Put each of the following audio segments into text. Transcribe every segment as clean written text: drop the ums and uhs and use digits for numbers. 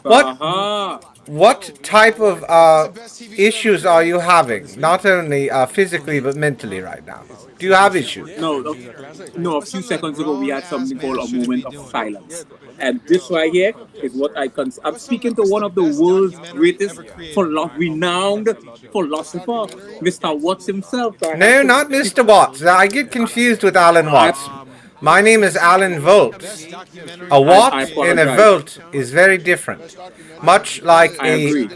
What Uh-huh. what type of issues are you having? Not only physically but mentally right now. Do you have issues? No, a few seconds ago we had something called a moment of silence. And this right here is what I'm speaking to one of the world's greatest renowned philosopher, Mr. Watts himself. So I have No, to not Mr. Watts. I get confused with Alan I Watts. My name is Alan Volts. A I watt and a apologize. volt is very different. Much like I a agree.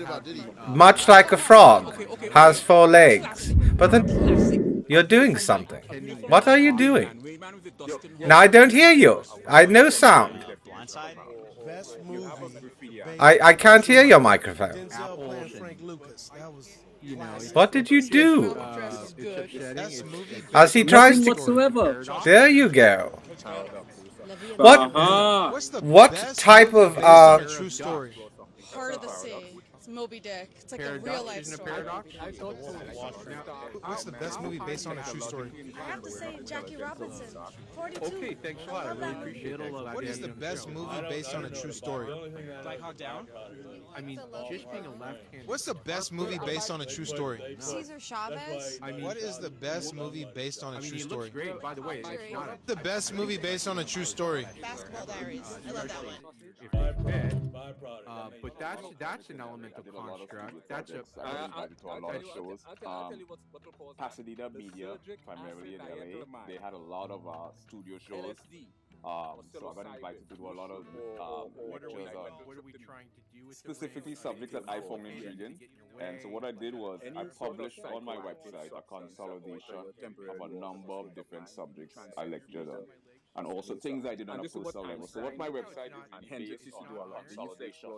much like a frog has four legs. But then you're doing something. What are you doing? Now I don't hear you. I have no sound. I can't hear your microphone. What did you do? As he tries Nothing to. whatsoever. There you go. What Uh-huh. what type of Heart of the Sea. It's Moby Dick. It's like a real life story. What's the best movie based on a true story? I have to say Jackie Robinson. 42. Okay, thanks a lot. I really appreciate that. What is the best movie based on a true story? I mean, just being a left-handed. What's the best movie based on a true story? Caesar Chavez. What is the best movie based on a true story? Great, by the way. It's not The best movie based on a true story. Basketball Diaries. I love that one. if they fit. But that's an element of construct. That's a invited to a lot of shows. Pasadena Media, primarily in LA, they had a lot of studio shows. So I got invited to do a lot of lectures on what are we trying to do with specifically subjects that I found intriguing. And so what I did was I published on my website a consolidation of a number of different subjects I lectured on. And also things I did on a personal level. So what my website is based on a consolidation